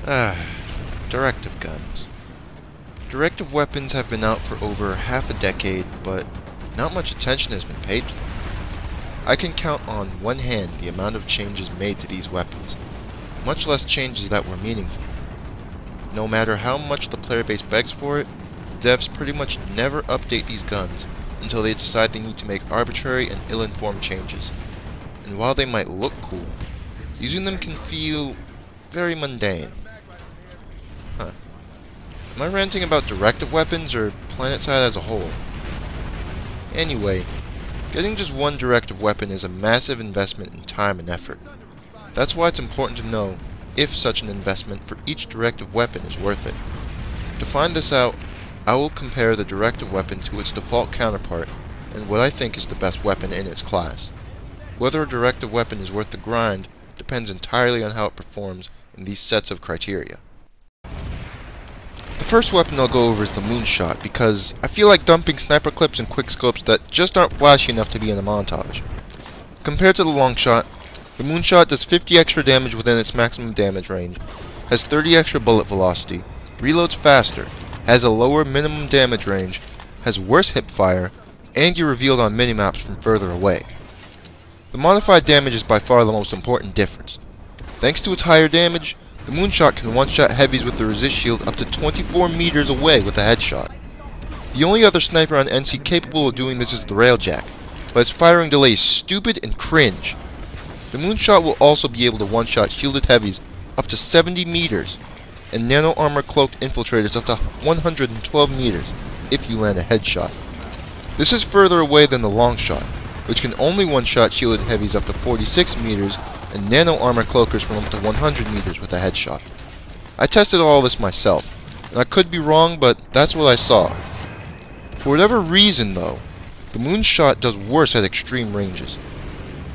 Directive guns. Directive weapons have been out for over half a decade, but not much attention has been paid to them. I can count on one hand the amount of changes made to these weapons, much less changes that were meaningful. No matter how much the player base begs for it, the devs pretty much never update these guns until they decide they need to make arbitrary and ill-informed changes. And while they might look cool, using them can feel very mundane. Am I ranting about directive weapons or Planetside as a whole? Anyway, getting just one directive weapon is a massive investment in time and effort. That's why it's important to know if such an investment for each directive weapon is worth it. To find this out, I will compare the directive weapon to its default counterpart and what I think is the best weapon in its class. Whether a directive weapon is worth the grind depends entirely on how it performs in these sets of criteria. The first weapon I'll go over is the Moonshot, because I feel like dumping sniper clips and quickscopes that just aren't flashy enough to be in a montage. Compared to the Longshot, the Moonshot does 50 extra damage within its maximum damage range, has 30 extra bullet velocity, reloads faster, has a lower minimum damage range, has worse hipfire, and you're revealed on minimaps from further away. The modified damage is by far the most important difference. Thanks to its higher damage, the Moonshot can one-shot heavies with the resist shield up to 24 meters away with a headshot. The only other sniper on NC capable of doing this is the Railjack, but its firing delay is stupid and cringe. The Moonshot will also be able to one-shot shielded heavies up to 70 meters, and nano armor cloaked infiltrators up to 112 meters if you land a headshot. This is further away than the Longshot, which can only one-shot shielded heavies up to 46 meters and nano armor cloakers from up to 100 meters with a headshot. I tested all this myself, and I could be wrong, but that's what I saw. For whatever reason though, the Moonshot does worse at extreme ranges.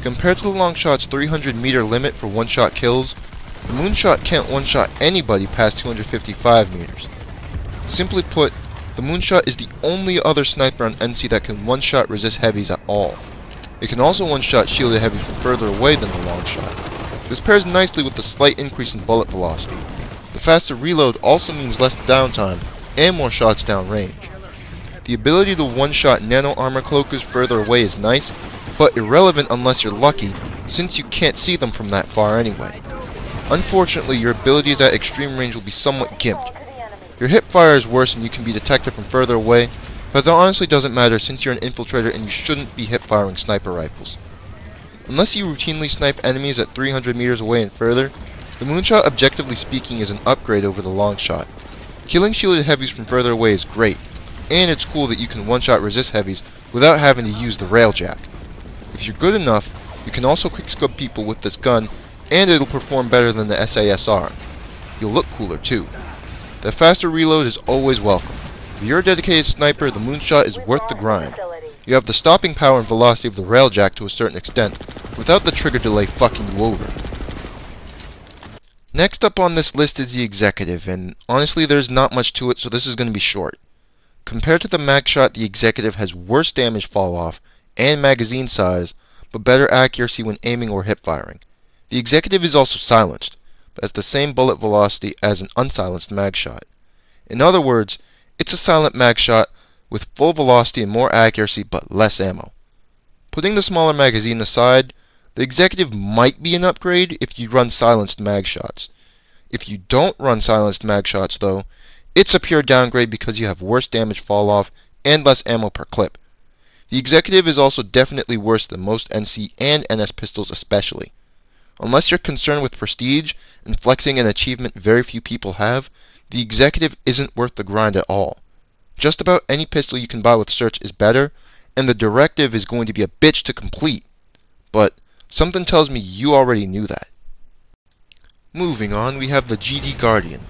Compared to the Longshot's 300 meter limit for one-shot kills, the Moonshot can't one-shot anybody past 255 meters. Simply put, the Moonshot is the only other sniper on NC that can one-shot resist heavies at all. It can also one-shot shielded heavies from further away than the Longshot. This pairs nicely with the slight increase in bullet velocity. The faster reload also means less downtime and more shots downrange. The ability to one-shot nano armor cloakers further away is nice, but irrelevant unless you're lucky, since you can't see them from that far anyway. Unfortunately, your abilities at extreme range will be somewhat gimped. Your hipfire is worse and you can be detected from further away, but that honestly doesn't matter since you're an infiltrator and you shouldn't be hip-firing sniper rifles. Unless you routinely snipe enemies at 300 meters away and further, the Moonshot objectively speaking is an upgrade over the Longshot. Killing shielded heavies from further away is great, and it's cool that you can one-shot resist heavies without having to use the Railjack. If you're good enough, you can also quickscope people with this gun, and it'll perform better than the SASR. You'll look cooler too. The faster reload is always welcome. If you're a dedicated sniper, the Moonshot is worth the grind. You have the stopping power and velocity of the Railjack to a certain extent, without the trigger delay fucking you over. Next up on this list is the Executive, and honestly there's not much to it, so this is going to be short. Compared to the Magshot, the Executive has worse damage fall-off and magazine size, but better accuracy when aiming or hip-firing. The Executive is also silenced, but has the same bullet velocity as an unsilenced Magshot. In other words, it's a silent Magshot with full velocity and more accuracy but less ammo. Putting the smaller magazine aside, the Executive might be an upgrade if you run silenced Magshots. If you don't run silenced Magshots though, it's a pure downgrade because you have worse damage fall-off and less ammo per clip. The Executive is also definitely worse than most NC and NS pistols especially. Unless you're concerned with prestige and flexing an achievement very few people have, the Executive isn't worth the grind at all. Just about any pistol you can buy with search is better, and the Directive is going to be a bitch to complete. But something tells me you already knew that. Moving on, we have the GD Guardian.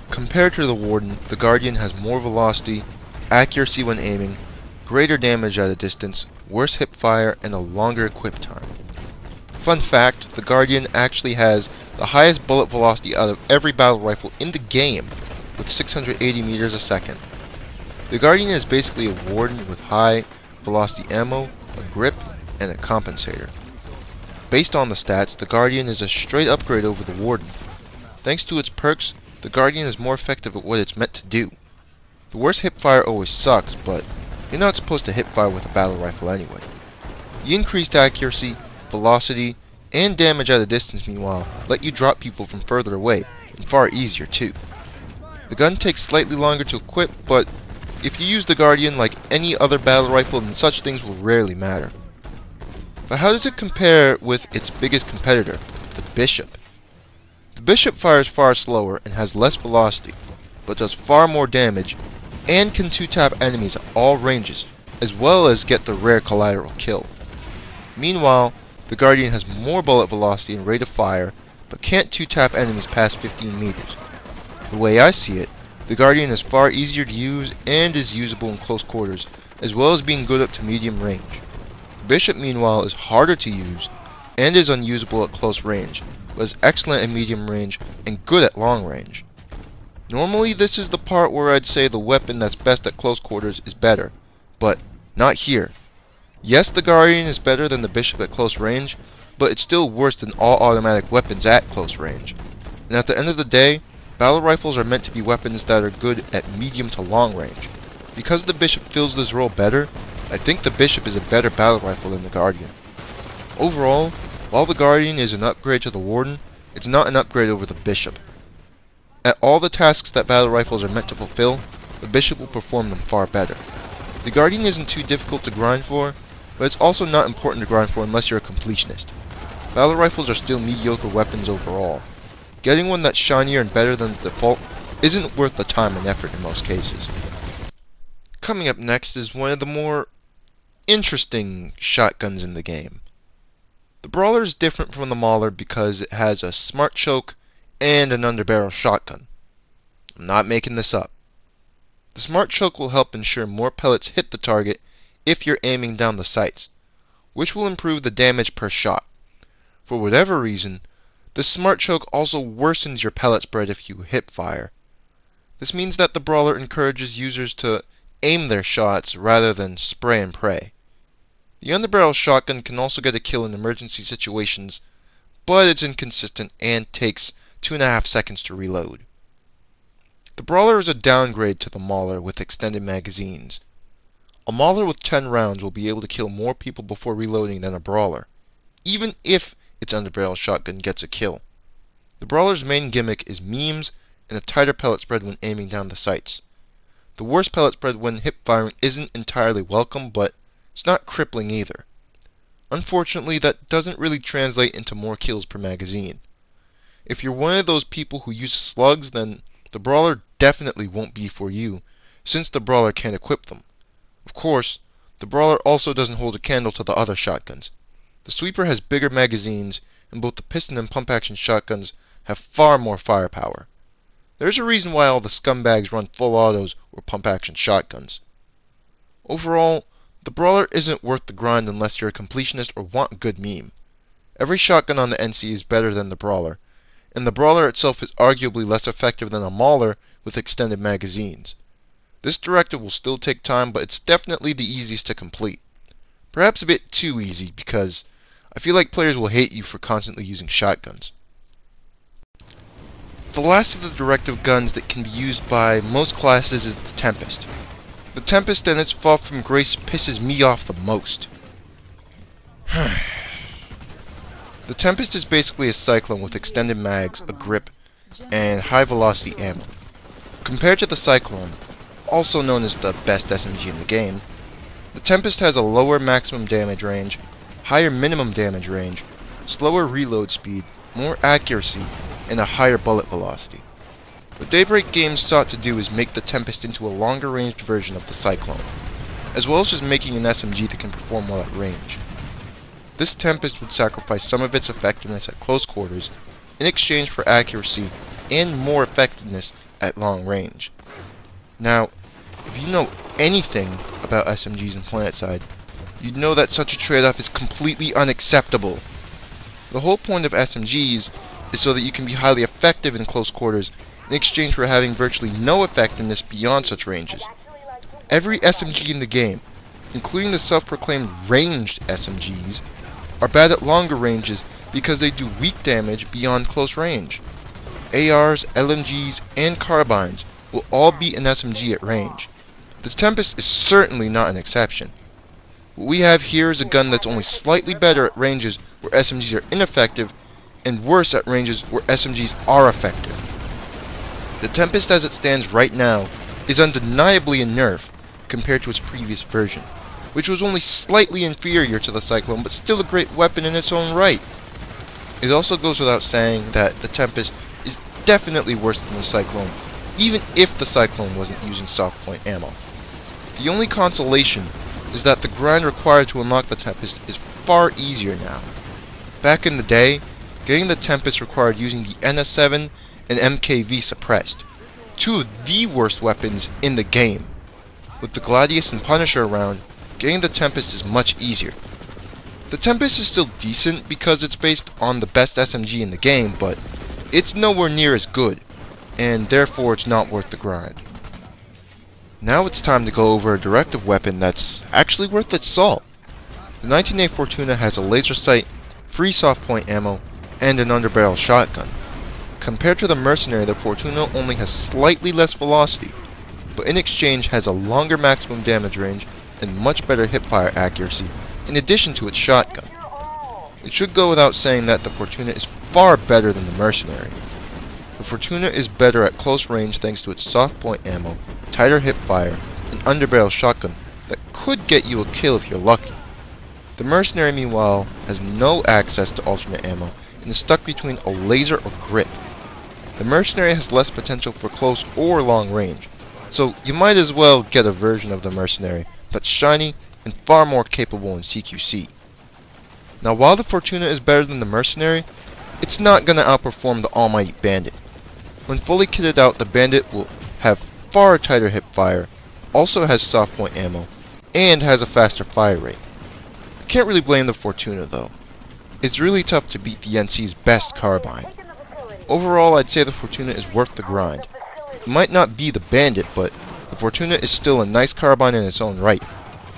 Compared to the Warden, the Guardian has more velocity, accuracy when aiming, greater damage at a distance, worse hipfire, and a longer equip time. Fun fact, the Guardian actually has the highest bullet velocity out of every battle rifle in the game, with 680 meters a second. The Guardian is basically a Warden with high velocity ammo, a grip, and a compensator. Based on the stats, the Guardian is a straight upgrade over the Warden. Thanks to its perks, the Guardian is more effective at what it's meant to do. The worst hipfire always sucks, but you're not supposed to hipfire with a battle rifle anyway. The increased accuracy, velocity, and damage at a distance, meanwhile, let you drop people from further away, and far easier too. The gun takes slightly longer to equip, but if you use the Guardian like any other battle rifle, then such things will rarely matter. But how does it compare with its biggest competitor, the Bishop? The Bishop fires far slower and has less velocity, but does far more damage, and can 2-tap enemies at all ranges, as well as get the rare collateral kill. Meanwhile, the Guardian has more bullet velocity and rate of fire, but can't 2-tap enemies past 15 meters. The way I see it, the Guardian is far easier to use and is usable in close quarters, as well as being good up to medium range. The Bishop, meanwhile, is harder to use and is unusable at close range, but is excellent at medium range and good at long range. Normally, this is the part where I'd say the weapon that's best at close quarters is better, but not here. Yes, the Guardian is better than the Bishop at close range, but it's still worse than all automatic weapons at close range. And at the end of the day, battle rifles are meant to be weapons that are good at medium to long range. Because the Bishop fills this role better, I think the Bishop is a better battle rifle than the Guardian. Overall, while the Guardian is an upgrade to the Warden, it's not an upgrade over the Bishop. At all the tasks that battle rifles are meant to fulfill, the Bishop will perform them far better. The Guardian isn't too difficult to grind for, but it's also not important to grind for unless you're a completionist. Battle rifles are still mediocre weapons overall. Getting one that's shinier and better than the default isn't worth the time and effort in most cases. Coming up next is one of the more interesting shotguns in the game. The Brawler is different from the Mauler because it has a smart choke and an underbarrel shotgun. I'm not making this up. The smart choke will help ensure more pellets hit the target if you're aiming down the sights, which will improve the damage per shot. For whatever reason, the smart choke also worsens your pellet spread if you hip fire. This means that the Brawler encourages users to aim their shots rather than spray and pray. The Underbarrel Shotgun can also get a kill in emergency situations, but it's inconsistent and takes 2.5 seconds to reload. The Brawler is a downgrade to the Mauler with extended magazines. A Mauler with 10 rounds will be able to kill more people before reloading than a Brawler, even if its Underbarrel Shotgun gets a kill. The Brawler's main gimmick is memes and a tighter pellet spread when aiming down the sights. The worst pellet spread when hip firing isn't entirely welcome, but it's not crippling either. Unfortunately, that doesn't really translate into more kills per magazine. If you're one of those people who use slugs, then the Brawler definitely won't be for you, since the Brawler can't equip them. Of course, the Brawler also doesn't hold a candle to the other shotguns. The Sweeper has bigger magazines, and both the piston and pump action shotguns have far more firepower. There's a reason why all the scumbags run full autos or pump action shotguns. Overall, the Brawler isn't worth the grind unless you're a completionist or want a good meme. Every shotgun on the NC is better than the Brawler, and the Brawler itself is arguably less effective than a Mauler with extended magazines. This directive will still take time, but it's definitely the easiest to complete. Perhaps a bit too easy, because I feel like players will hate you for constantly using shotguns. The last of the directive guns that can be used by most classes is the Tempest. The Tempest and its fall from grace pisses me off the most. The Tempest is basically a Cyclone with extended mags, a grip, and high velocity ammo. Compared to the Cyclone, also known as the best SMG in the game, the Tempest has a lower maximum damage range, higher minimum damage range, slower reload speed, more accuracy, and a higher bullet velocity. What Daybreak Games sought to do is make the Tempest into a longer ranged version of the Cyclone, as well as just making an SMG that can perform well at range. This Tempest would sacrifice some of its effectiveness at close quarters in exchange for accuracy and more effectiveness at long range. Now, if you know anything about SMGs in Planetside, you'd know that such a trade-off is completely unacceptable. The whole point of SMGs is so that you can be highly effective in close quarters in exchange for having virtually no effectiveness beyond such ranges. Every SMG in the game, including the self-proclaimed ranged SMGs, are bad at longer ranges because they do weak damage beyond close range. ARs, LMGs, and carbines will all beat an SMG at range. The Tempest is certainly not an exception. What we have here is a gun that's only slightly better at ranges where SMGs are ineffective, and worse at ranges where SMGs are effective. The Tempest as it stands right now is undeniably a nerf compared to its previous version, which was only slightly inferior to the Cyclone, but still a great weapon in its own right. It also goes without saying that the Tempest is definitely worse than the Cyclone, even if the Cyclone wasn't using soft point ammo. The only consolation is that the grind required to unlock the Tempest is far easier now. Back in the day, getting the Tempest required using the NS7 and MKV suppressed, two of the worst weapons in the game. With the Gladius and Punisher around, getting the Tempest is much easier. The Tempest is still decent because it's based on the best SMG in the game, but it's nowhere near as good, and therefore it's not worth the grind. Now it's time to go over a Directive weapon that's actually worth its salt. The 1984 Tuna has a laser sight, free soft point ammo, and an Underbarrel Shotgun. Compared to the Mercenary, the Fortuna only has slightly less velocity, but in exchange has a longer maximum damage range and much better hipfire accuracy, in addition to its shotgun. It should go without saying that the Fortuna is far better than the Mercenary. The Fortuna is better at close range thanks to its soft point ammo, tighter hipfire, and underbarrel shotgun that could get you a kill if you're lucky. The Mercenary, meanwhile, has no access to alternate ammo and is stuck between a laser or grip. The Mercenary has less potential for close or long range, so you might as well get a version of the Mercenary that's shiny and far more capable in CQC. Now, while the Fortuna is better than the Mercenary, it's not going to outperform the almighty Bandit. When fully kitted out, the Bandit will have far tighter hipfire, also has soft point ammo, and has a faster fire rate. I can't really blame the Fortuna though. It's really tough to beat the NC's best carbine. Overall, I'd say the Fortuna is worth the grind. It might not be the Bandit, but the Fortuna is still a nice carbine in its own right.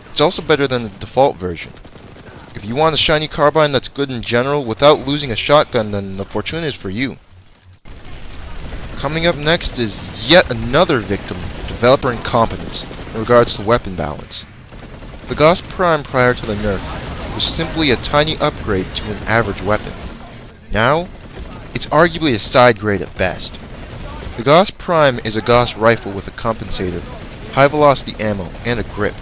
It's also better than the default version. If you want a shiny carbine that's good in general without losing a shotgun, then the Fortuna is for you. Coming up next is yet another victim of developer incompetence in regards to weapon balance. The Goss Prime prior to the nerf was simply a tiny upgrade to an average weapon. Now, it's arguably a side grade at best. The Goss Prime is a Goss rifle with a compensator, high velocity ammo, and a grip.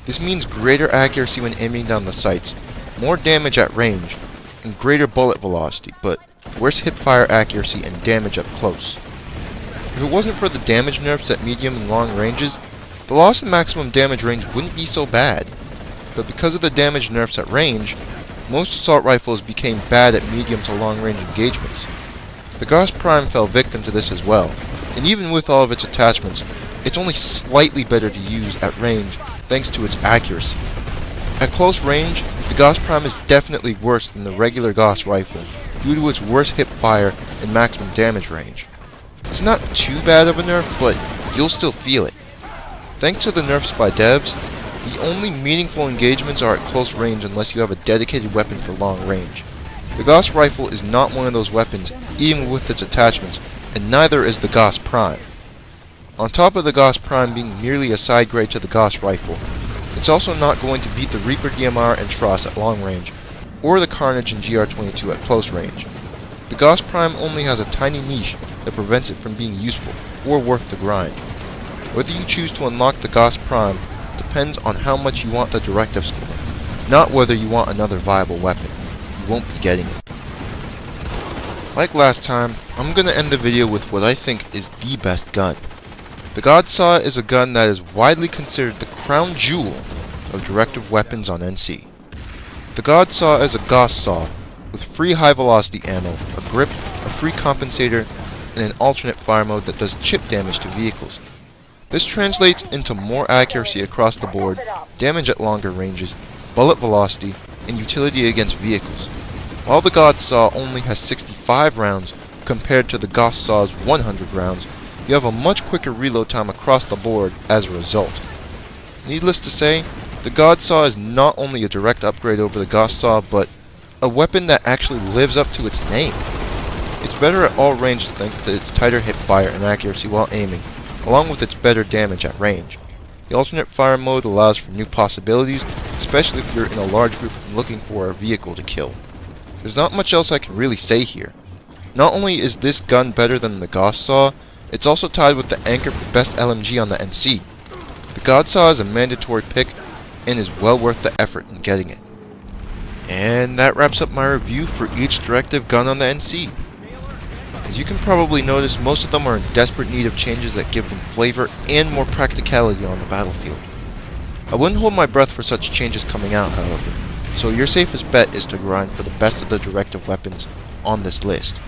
This means greater accuracy when aiming down the sights, more damage at range, and greater bullet velocity, but worse hipfire accuracy and damage up close. If it wasn't for the damage nerfs at medium and long ranges, the loss in maximum damage range wouldn't be so bad. But because of the damage nerfs at range, most assault rifles became bad at medium to long range engagements. The Goss Prime fell victim to this as well, and even with all of its attachments, it's only slightly better to use at range thanks to its accuracy. At close range, the Goss Prime is definitely worse than the regular Goss rifle due to its worse hipfire and maximum damage range. It's not too bad of a nerf, but you'll still feel it. Thanks to the nerfs by devs, the only meaningful engagements are at close range unless you have a dedicated weapon for long range. The Goss rifle is not one of those weapons, even with its attachments, and neither is the Goss Prime. On top of the Goss Prime being merely a side grade to the Goss rifle, it's also not going to beat the Reaper DMR and Tross at long range, or the Carnage and GR22 at close range. The Goss Prime only has a tiny niche that prevents it from being useful, or worth the grind. Whether you choose to unlock the Goss Prime depends on how much you want the Directive score, not whether you want another viable weapon. You won't be getting it. Like last time, I'm going to end the video with what I think is the best gun. The Godsaw is a gun that is widely considered the crown jewel of Directive weapons on NC. The Godsaw is a Goss saw with free high velocity ammo, a grip, a free compensator, and an alternate fire mode that does chip damage to vehicles. This translates into more accuracy across the board, damage at longer ranges, bullet velocity, and utility against vehicles. While the Godsaw only has 65 rounds compared to the Goss Saw's 100 rounds, you have a much quicker reload time across the board as a result. Needless to say, the Godsaw is not only a direct upgrade over the Goss Saw, but a weapon that actually lives up to its name. It's better at all ranges thanks to its tighter hip fire and accuracy while aiming, along with its better damage at range. The alternate fire mode allows for new possibilities, especially if you're in a large group looking for a vehicle to kill. There's not much else I can really say here. Not only is this gun better than the Goss Saw, it's also tied with the anchor for best LMG on the NC. The God Saw is a mandatory pick and is well worth the effort in getting it. And that wraps up my review for each Directive gun on the NC. As you can probably notice, most of them are in desperate need of changes that give them flavor and more practicality on the battlefield. I wouldn't hold my breath for such changes coming out, however, so your safest bet is to grind for the best of the Directive weapons on this list.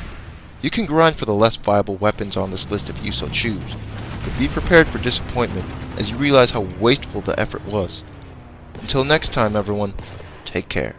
You can grind for the less viable weapons on this list if you so choose, but be prepared for disappointment as you realize how wasteful the effort was. Until next time, everyone, take care.